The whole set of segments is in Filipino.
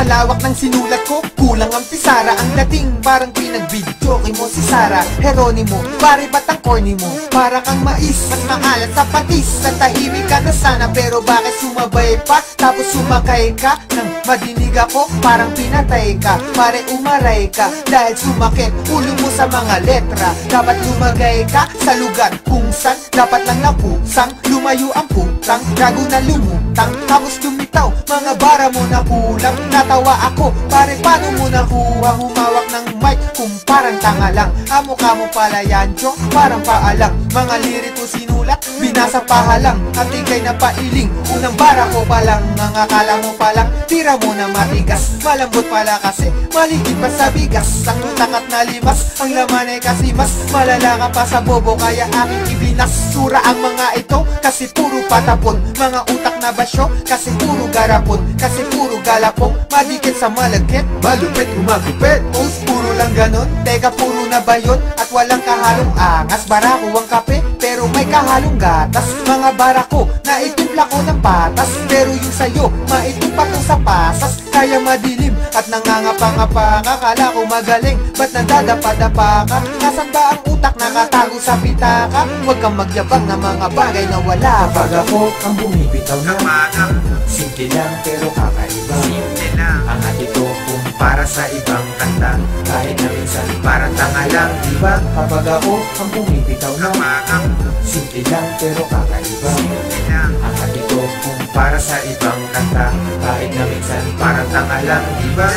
Sa lawak ng sinulat ko, kulang ang pisara. Ang dating parang pinag-videoke mo si Sara Heronimo, pare ba't ang corny mo? Para kang mais, mas maalat sa patis. Sa tahimik ka na sana, pero bakit sumabay pa? Tapos sumakay ka, nang madinig ako, parang pinatay ka. Pare umaray ka, dahil sumakit ulo mo sa mga letra. Dapat lumagay ka sa lugar kung saan dapat lang napusang. Lumayo ang putang, gago na lumutang. Tapos lumitaw, mga bara mo na kulang. Natawa ako, pare paano mo nakuha? Humawak ng mic kung parang tanga lang. Mukha mo pala yan, Chong, parang paalang. Mga liriko sinulat, binasa pahalang. At ikay na pailing, unang bara ko palang. Ang akala mo palang, tira mo na matigas. Malambot pala kasi, maligid pa sa bigas. Ang utak at nalimas, ang laman ay kasi mas malala ka pa sa bobo, kaya aking ibinas. Sura ang mga ito, kasi puro patapon. Mga utak na basyo, kasi puro garapon. Kasi puro galapong, madikit sa malagkit. Malupit umagupit, post puro lang ganon. Teka puro na ba yun? At walang kahalong angas. Barako ang kape, pero may kahalong gatas. Mga barako, naitimpla ko ng patas. Pero yung sayo, maitimpa ko sa pasas. Kaya madilim at nangangapa-ngapa ka. Kala ko magaling, ba't nadadapa-dapa ka? Nasaan ba ang utak nakatago sa pitaka? Huwag kang magyabang na mga bagay na wala. Kapag ako ang bumibitaw na simple lang pero kakaiba. Simple lang ang atito kung para sa ibang kanta. Kahit na minsan parang tanga lang, diba? Kapag ako ang bumibitaw na simple lang pero kakaiba. Simple lang ang atito kung para sa ibang kanta. Kahit na minsan parang tanga lang, diba?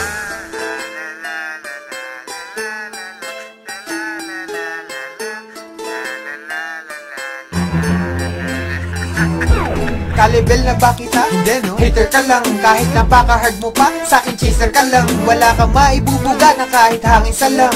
Ka-level na ba kita? Hindi no? Hater ka lang, kahit napaka-hard mo pa. Sa'kin chaser ka lang, wala kang maibubuga na kahit hangin salang.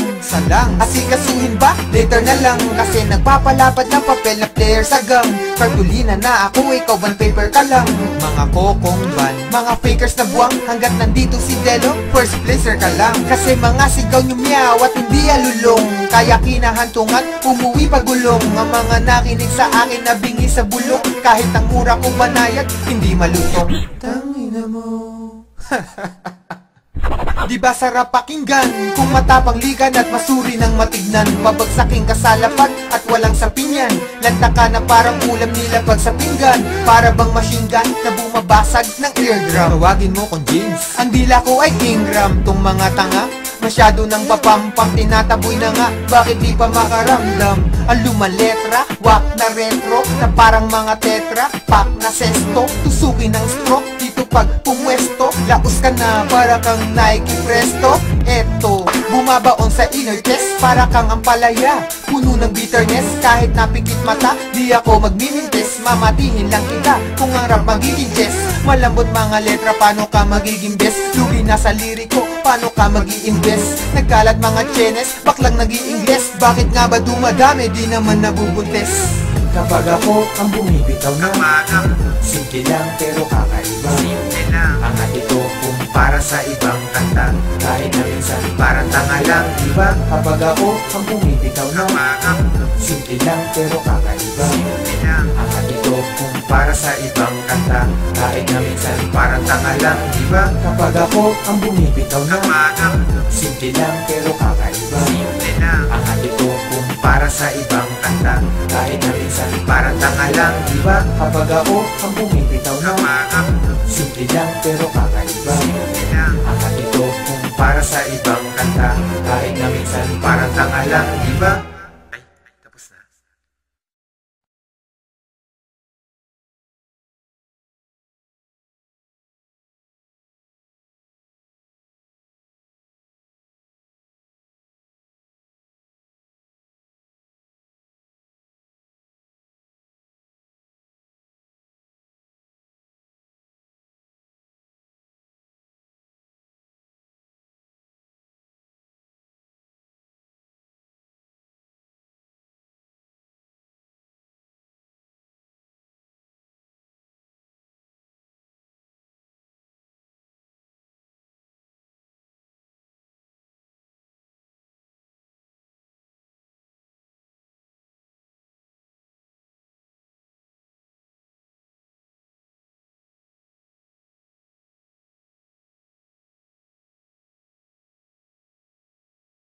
Asikasuhin ba? Later na lang, kasi nagpapalapad ng papel na player sa gang. Kartulina na ako, ikaw ban paper ka lang. Mga kokong ban, mga fakers na buwang. Hanggat nandito si Delo, first placer ka lang. Kasi mga sigaw nyo meow at hindi alulong. Kaya kinahantungan, umuwi pagulong. Ang mga nakinig sa akin na bingi sa bulok. Kahit ang mura ko banayad, hindi malutong. Tangina mo. Di ba sarap pakinggan kung matapang ligan at masuri ng matignan? Pabagsaking kasalapan at walang sapinyan. Lanta ka na parang ulam nila pag sa pinggan. Para bang machine gun na bumabasag ng eardrum. Tawagin mo kong James, ang dila ko ay Ingram. Tong mga tanga, masyado nang papampang, tinataboy na nga, bakit di pa makaramdam? Ang lumaletra, wak na retro, na parang mga tetra, pak na sesto, tusukin ng stroke, dito pag pumwesto, laos ka na para kang Nike Presto. Eto, bumabaon sa inner chest, para kang ampalaya, puno ng bitterness, kahit napikit mata, di ako magmimintes, mamatihin lang kita, kung ang rap magiging chess. Malambot mga letra, paano ka magiging best? Lugi na sa liriko, paano ka mag-i-invest? Nagkalat mga chenes, baklang nag-i-ingles. Bakit nga ba dumadami, di naman nabubuntes? Kapag ako ang bumibitaw na simple lang pero kakaiba. Simple lang ang atito kung para sa ibang kanta. Kahit na minsan parang tanga lang, diba? Kapag ako ang bumibitaw na simple lang pero kakaiba. Simple lang ang atito kung para sa ibang kanta. Kahit na minsan parang tanga lang, diba? Kapag ako ang bumibitaw na simple lang pero kakaiba. Simple lang ang atito kung para sa ibang kanta. Kahit na minsan parang tanga lang, diba? Kapag ako ang bumibitaw na simple lang pero kakaiba. Simple lang ang atito kung para sa ibang kanta. Kahit na minsan parang tanga lang, diba?